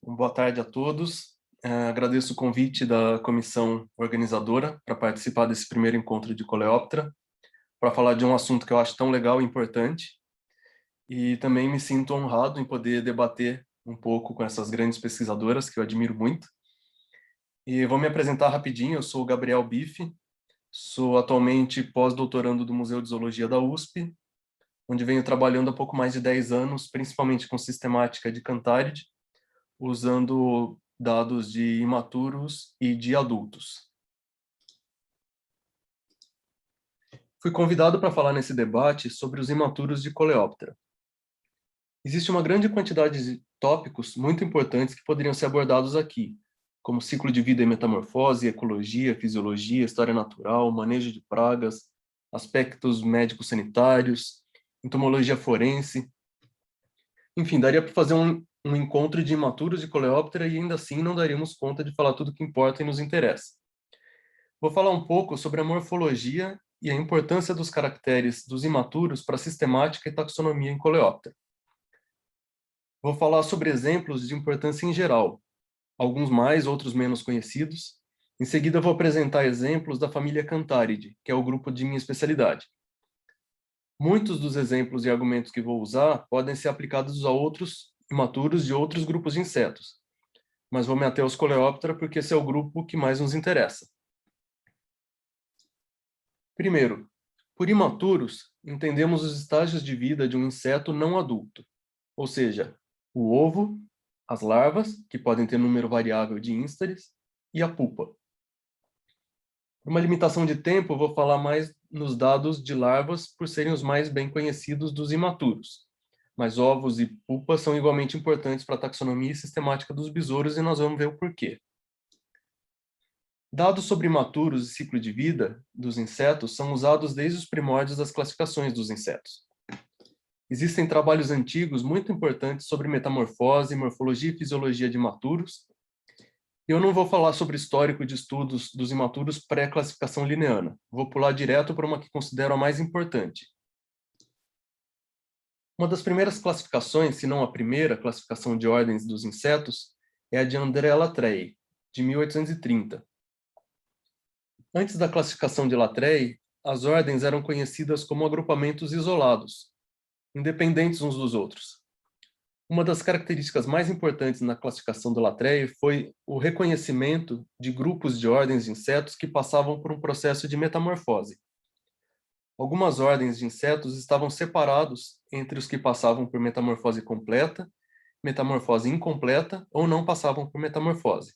Boa tarde a todos. Agradeço o convite da comissão organizadora para participar desse primeiro encontro de Coleóptera, para falar de um assunto que eu acho tão legal e importante. E também me sinto honrado em poder debater um pouco com essas grandes pesquisadoras, que eu admiro muito. E vou me apresentar rapidinho, eu sou o Gabriel Biffe, sou atualmente pós-doutorando do Museu de Zoologia da USP, onde venho trabalhando há pouco mais de 10 anos, principalmente com sistemática de Cantharidge, usando dados de imaturos e de adultos. Fui convidado para falar nesse debate sobre os imaturos de Coleóptera. Existe uma grande quantidade de tópicos muito importantes que poderiam ser abordados aqui, como ciclo de vida e metamorfose, ecologia, fisiologia, história natural, manejo de pragas, aspectos médico-sanitários, entomologia forense. Enfim, daria para fazer um encontro de imaturos de Coleóptera e ainda assim não daríamos conta de falar tudo o que importa e nos interessa. Vou falar um pouco sobre a morfologia e a importância dos caracteres dos imaturos para a sistemática e taxonomia em Coleóptera. Vou falar sobre exemplos de importância em geral, alguns mais, outros menos conhecidos. Em seguida, vou apresentar exemplos da família Cantharidge, que é o grupo de minha especialidade. Muitos dos exemplos e argumentos que vou usar podem ser aplicados a outros imaturos de outros grupos de insetos, mas vou me ater aos Coleóptera porque esse é o grupo que mais nos interessa. Primeiro, por imaturos, entendemos os estágios de vida de um inseto não adulto, ou seja, o ovo, as larvas, que podem ter número variável de instares, e a pupa. Por uma limitação de tempo, vou falar mais nos dados de larvas por serem os mais bem conhecidos dos imaturos, mas ovos e pupas são igualmente importantes para a taxonomia e sistemática dos besouros e nós vamos ver o porquê. Dados sobre imaturos e ciclo de vida dos insetos são usados desde os primórdios das classificações dos insetos. Existem trabalhos antigos muito importantes sobre metamorfose, morfologia e fisiologia de imaturos. Eu não vou falar sobre histórico de estudos dos imaturos pré-classificação linneana. Vou pular direto para uma que considero a mais importante. Uma das primeiras classificações, se não a primeira classificação de ordens dos insetos, é a de André Latreille, de 1830. Antes da classificação de Latreille, as ordens eram conhecidas como agrupamentos isolados, independentes uns dos outros. Uma das características mais importantes na classificação do Latreille foi o reconhecimento de grupos de ordens de insetos que passavam por um processo de metamorfose. Algumas ordens de insetos estavam separados entre os que passavam por metamorfose completa, metamorfose incompleta ou não passavam por metamorfose.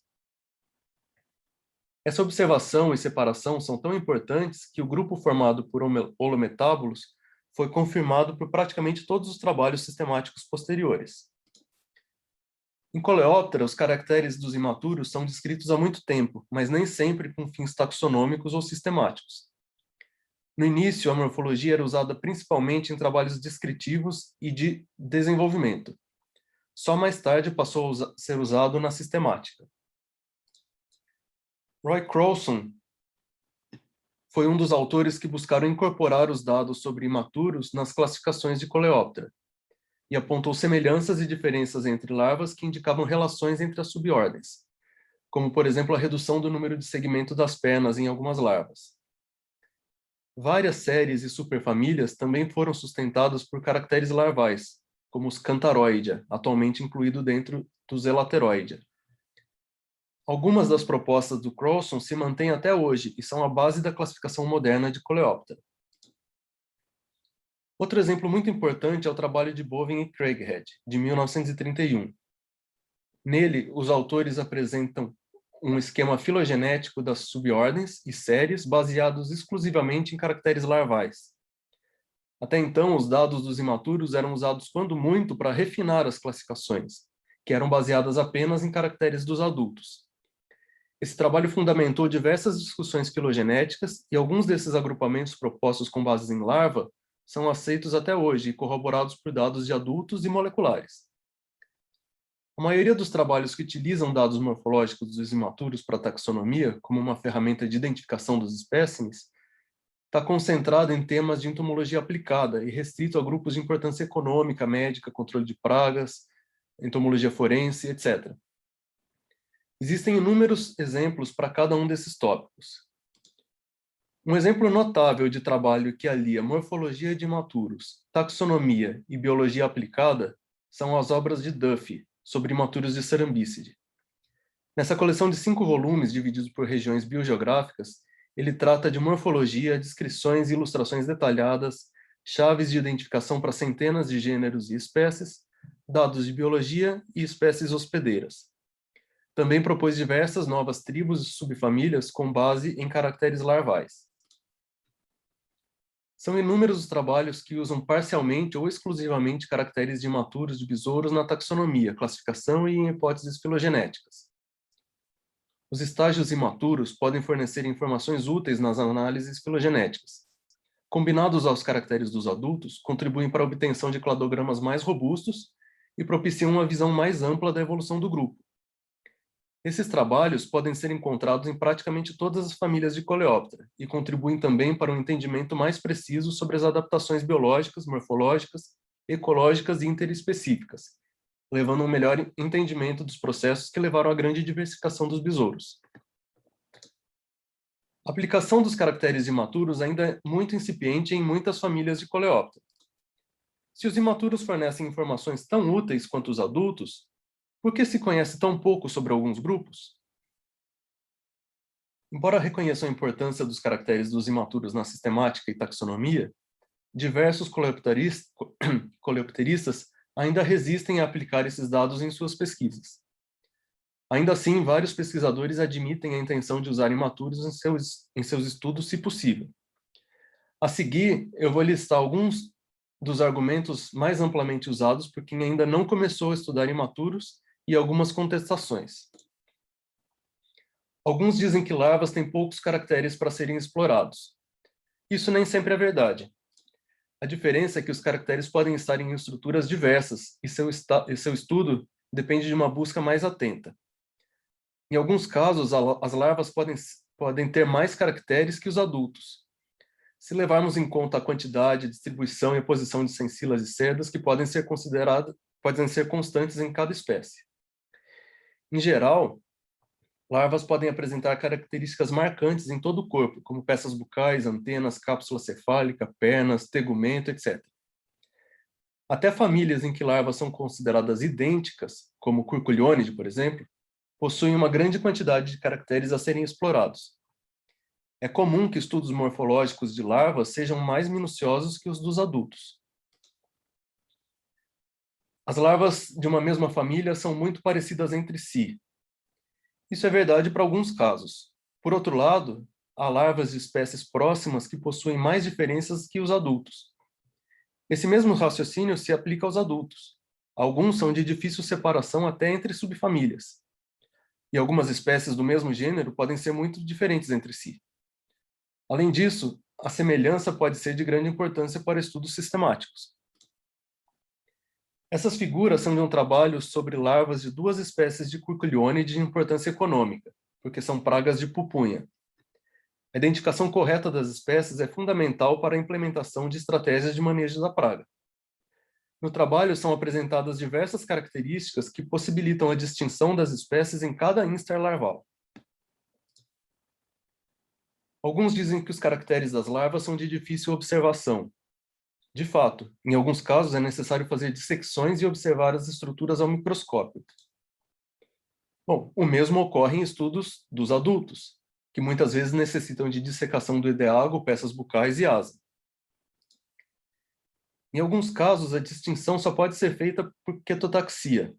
Essa observação e separação são tão importantes que o grupo formado por holometábulos foi confirmado por praticamente todos os trabalhos sistemáticos posteriores. Em Coleóptera, os caracteres dos imaturos são descritos há muito tempo, mas nem sempre com fins taxonômicos ou sistemáticos. No início, a morfologia era usada principalmente em trabalhos descritivos e de desenvolvimento. Só mais tarde passou a ser usado na sistemática. Roy Crowson foi um dos autores que buscaram incorporar os dados sobre imaturos nas classificações de Coleóptera e apontou semelhanças e diferenças entre larvas que indicavam relações entre as subordens, como, por exemplo, a redução do número de segmentos das pernas em algumas larvas. Várias séries e superfamílias também foram sustentadas por caracteres larvais, como os Cantaroidea, atualmente incluído dentro dos Elateroidea. Algumas das propostas do Crowson se mantêm até hoje e são a base da classificação moderna de Coleóptera. Outro exemplo muito importante é o trabalho de Bowen e Craighead, de 1931. Nele, os autores apresentam um esquema filogenético das subordens e séries baseados exclusivamente em caracteres larvais. Até então, os dados dos imaturos eram usados quando muito para refinar as classificações, que eram baseadas apenas em caracteres dos adultos. Esse trabalho fundamentou diversas discussões filogenéticas e alguns desses agrupamentos propostos com bases em larva são aceitos até hoje e corroborados por dados de adultos e moleculares. A maioria dos trabalhos que utilizam dados morfológicos dos imaturos para taxonomia, como uma ferramenta de identificação dos espécimes, está concentrado em temas de entomologia aplicada e restrito a grupos de importância econômica, médica, controle de pragas, entomologia forense, etc. Existem inúmeros exemplos para cada um desses tópicos. Um exemplo notável de trabalho que alia morfologia de imaturos, taxonomia e biologia aplicada são as obras de Duffy, sobre imaturos de Cerambicide. Nessa coleção de 5 volumes, divididos por regiões biogeográficas, ele trata de morfologia, descrições e ilustrações detalhadas, chaves de identificação para centenas de gêneros e espécies, dados de biologia e espécies hospedeiras. Também propôs diversas novas tribos e subfamílias com base em caracteres larvais. São inúmeros os trabalhos que usam parcialmente ou exclusivamente caracteres de imaturos de besouros na taxonomia, classificação e em hipóteses filogenéticas. Os estágios imaturos podem fornecer informações úteis nas análises filogenéticas. Combinados aos caracteres dos adultos, contribuem para a obtenção de cladogramas mais robustos e propiciam uma visão mais ampla da evolução do grupo. Esses trabalhos podem ser encontrados em praticamente todas as famílias de Coleóptera e contribuem também para um entendimento mais preciso sobre as adaptações biológicas, morfológicas, ecológicas e interespecíficas, levando a um melhor entendimento dos processos que levaram à grande diversificação dos besouros. A aplicação dos caracteres imaturos ainda é muito incipiente em muitas famílias de Coleóptera. Se os imaturos fornecem informações tão úteis quanto os adultos, por que se conhece tão pouco sobre alguns grupos? Embora reconheçam a importância dos caracteres dos imaturos na sistemática e taxonomia, diversos coleopteristas ainda resistem a aplicar esses dados em suas pesquisas. Ainda assim, vários pesquisadores admitem a intenção de usar imaturos em seus estudos, se possível. A seguir, eu vou listar alguns dos argumentos mais amplamente usados por quem ainda não começou a estudar imaturos e algumas contestações. Alguns dizem que larvas têm poucos caracteres para serem explorados. Isso nem sempre é verdade. A diferença é que os caracteres podem estar em estruturas diversas e seu estudo depende de uma busca mais atenta. Em alguns casos, as larvas podem ter mais caracteres que os adultos, se levarmos em conta a quantidade, distribuição e a posição de sensilas e cerdas que podem ser constantes em cada espécie. Em geral, larvas podem apresentar características marcantes em todo o corpo, como peças bucais, antenas, cápsula cefálica, pernas, tegumento, etc. Até famílias em que larvas são consideradas idênticas, como Curculionide, por exemplo, possuem uma grande quantidade de caracteres a serem explorados. É comum que estudos morfológicos de larvas sejam mais minuciosos que os dos adultos. As larvas de uma mesma família são muito parecidas entre si. Isso é verdade para alguns casos. Por outro lado, há larvas de espécies próximas que possuem mais diferenças que os adultos. Esse mesmo raciocínio se aplica aos adultos. Alguns são de difícil separação até entre subfamílias. E algumas espécies do mesmo gênero podem ser muito diferentes entre si. Além disso, a semelhança pode ser de grande importância para estudos sistemáticos. Essas figuras são de um trabalho sobre larvas de 2 espécies de Curculionide de importância econômica, porque são pragas de pupunha. A identificação correta das espécies é fundamental para a implementação de estratégias de manejo da praga. No trabalho são apresentadas diversas características que possibilitam a distinção das espécies em cada instar larval. Alguns dizem que os caracteres das larvas são de difícil observação. De fato, em alguns casos é necessário fazer dissecções e observar as estruturas ao microscópio. Bom, o mesmo ocorre em estudos dos adultos, que muitas vezes necessitam de dissecação do ideago, peças bucais e asa. Em alguns casos, a distinção só pode ser feita por quetotaxia.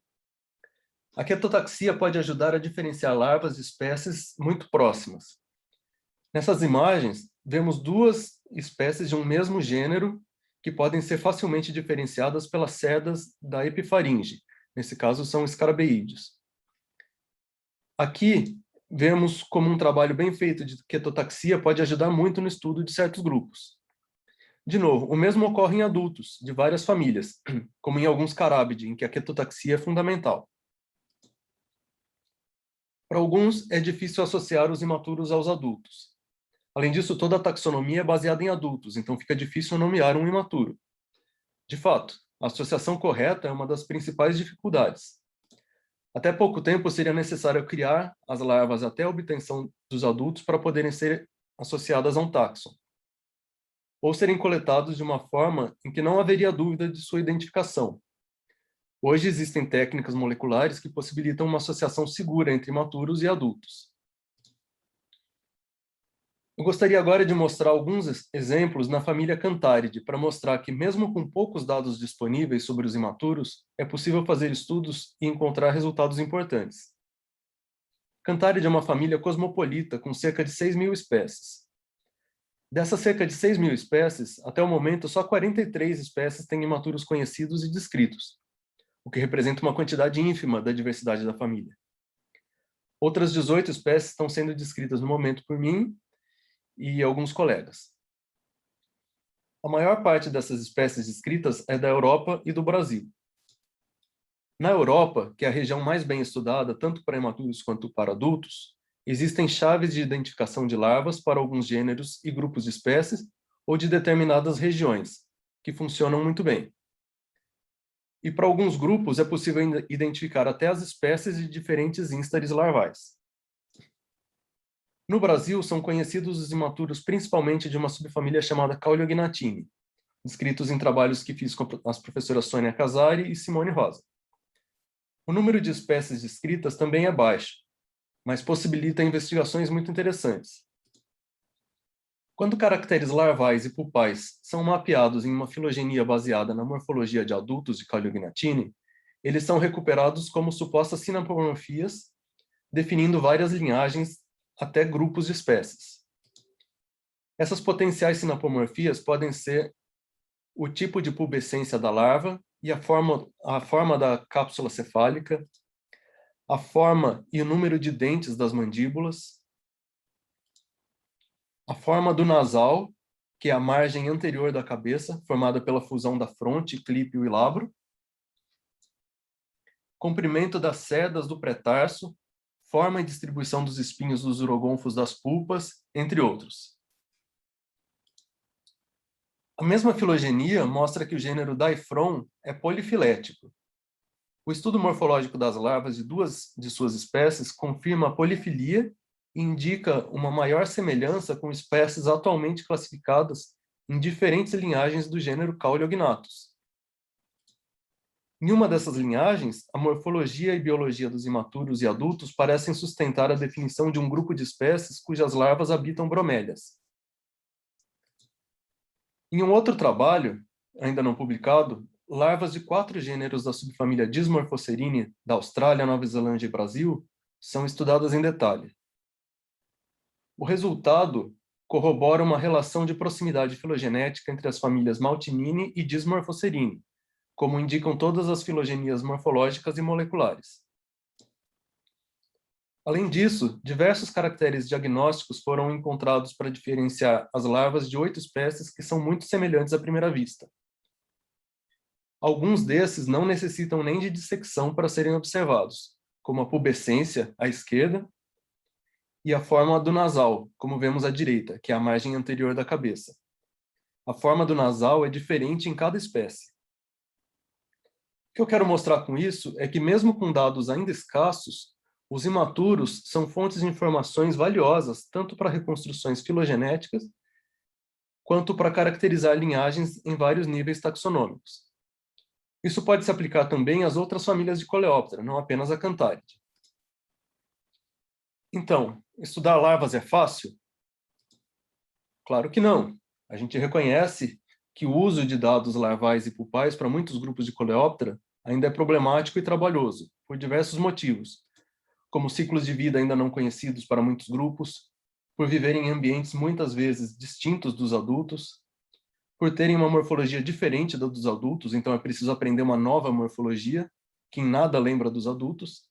A quetotaxia pode ajudar a diferenciar larvas de espécies muito próximas. Nessas imagens, vemos 2 espécies de um mesmo gênero que podem ser facilmente diferenciadas pelas cerdas da epifaringe. Nesse caso, são escarabeídeos. Aqui, vemos como um trabalho bem feito de quetotaxia pode ajudar muito no estudo de certos grupos. De novo, o mesmo ocorre em adultos, de várias famílias, como em alguns carábide, em que a quetotaxia é fundamental. Para alguns, é difícil associar os imaturos aos adultos. Além disso, toda a taxonomia é baseada em adultos, então fica difícil nomear um imaturo. De fato, a associação correta é uma das principais dificuldades. Até pouco tempo seria necessário criar as larvas até a obtenção dos adultos para poderem ser associadas a um táxon, ou serem coletados de uma forma em que não haveria dúvida de sua identificação. Hoje existem técnicas moleculares que possibilitam uma associação segura entre imaturos e adultos. Eu gostaria agora de mostrar alguns exemplos na família Cantharidie, para mostrar que, mesmo com poucos dados disponíveis sobre os imaturos, é possível fazer estudos e encontrar resultados importantes. Cantharidie é uma família cosmopolita com cerca de 6.000 espécies. Dessas cerca de 6.000 espécies, até o momento, só 43 espécies têm imaturos conhecidos e descritos, o que representa uma quantidade ínfima da diversidade da família. Outras 18 espécies estão sendo descritas no momento por mim e alguns colegas. A maior parte dessas espécies descritas é da Europa e do Brasil. Na Europa, que é a região mais bem estudada, tanto para imaturos quanto para adultos, existem chaves de identificação de larvas para alguns gêneros e grupos de espécies ou de determinadas regiões, que funcionam muito bem. E para alguns grupos é possível identificar até as espécies de diferentes instares larvais. No Brasil, são conhecidos os imaturos principalmente de uma subfamília chamada Cauliognatini, descritos em trabalhos que fiz com as professoras Sônia Casari e Simone Rosa. O número de espécies descritas também é baixo, mas possibilita investigações muito interessantes. Quando caracteres larvais e pupais são mapeados em uma filogenia baseada na morfologia de adultos de Cauliognatini, eles são recuperados como supostas sinapomorfias, definindo várias linhagens até grupos de espécies. Essas potenciais sinapomorfias podem ser o tipo de pubescência da larva e a forma da cápsula cefálica, a forma e o número de dentes das mandíbulas, a forma do nasal, que é a margem anterior da cabeça, formada pela fusão da fronte, clípio e labro, comprimento das cerdas do pré-tarso, forma e distribuição dos espinhos dos urogonfos das pulpas, entre outros. A mesma filogenia mostra que o gênero Daifron é polifilético. O estudo morfológico das larvas de duas de suas espécies confirma a polifilia e indica uma maior semelhança com espécies atualmente classificadas em diferentes linhagens do gênero Caulognathus. Em uma dessas linhagens, a morfologia e biologia dos imaturos e adultos parecem sustentar a definição de um grupo de espécies cujas larvas habitam bromélias. Em um outro trabalho, ainda não publicado, larvas de 4 gêneros da subfamília Dysmorphocerine da Austrália, Nova Zelândia e Brasil são estudadas em detalhe. O resultado corrobora uma relação de proximidade filogenética entre as famílias Maltinini e Dysmorphocerine, como indicam todas as filogenias morfológicas e moleculares. Além disso, diversos caracteres diagnósticos foram encontrados para diferenciar as larvas de 8 espécies que são muito semelhantes à primeira vista. Alguns desses não necessitam nem de dissecção para serem observados, como a pubescência, à esquerda, e a forma do nasal, como vemos à direita, que é a margem anterior da cabeça. A forma do nasal é diferente em cada espécie. O que eu quero mostrar com isso é que, mesmo com dados ainda escassos, os imaturos são fontes de informações valiosas tanto para reconstruções filogenéticas quanto para caracterizar linhagens em vários níveis taxonômicos. Isso pode se aplicar também às outras famílias de Coleóptera, não apenas a Cantharidie. Então, estudar larvas é fácil? Claro que não. A gente reconhece que o uso de dados larvais e pupais para muitos grupos de Coleóptera ainda é problemático e trabalhoso, por diversos motivos, como ciclos de vida ainda não conhecidos para muitos grupos, por viverem em ambientes muitas vezes distintos dos adultos, por terem uma morfologia diferente da dos adultos, então é preciso aprender uma nova morfologia, que em nada lembra dos adultos,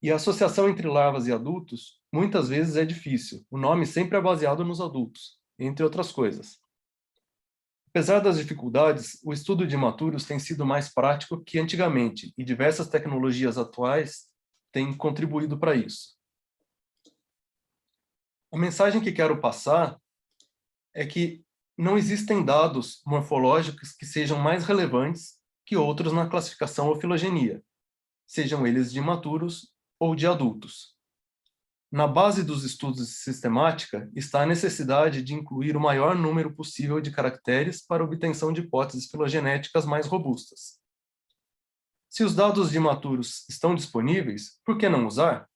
e a associação entre larvas e adultos muitas vezes é difícil. O nome sempre é baseado nos adultos, entre outras coisas. Apesar das dificuldades, o estudo de imaturos tem sido mais prático que antigamente, e diversas tecnologias atuais têm contribuído para isso. A mensagem que quero passar é que não existem dados morfológicos que sejam mais relevantes que outros na classificação ou filogenia. sejam eles de imaturos ou de adultos. Na base dos estudos de sistemática está a necessidade de incluir o maior número possível de caracteres para obtenção de hipóteses filogenéticas mais robustas. Se os dados de imaturos estão disponíveis, por que não usar?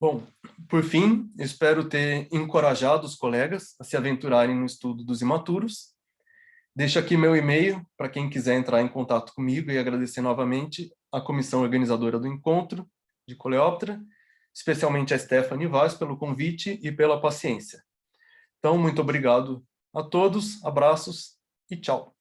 Bom, por fim, espero ter encorajado os colegas a se aventurarem no estudo dos imaturos. Deixo aqui meu e-mail para quem quiser entrar em contato comigo e agradecer novamente a comissão organizadora do encontro de Coleóptera, especialmente a Stephanie Vaz pelo convite e pela paciência. Então, muito obrigado a todos, abraços e tchau.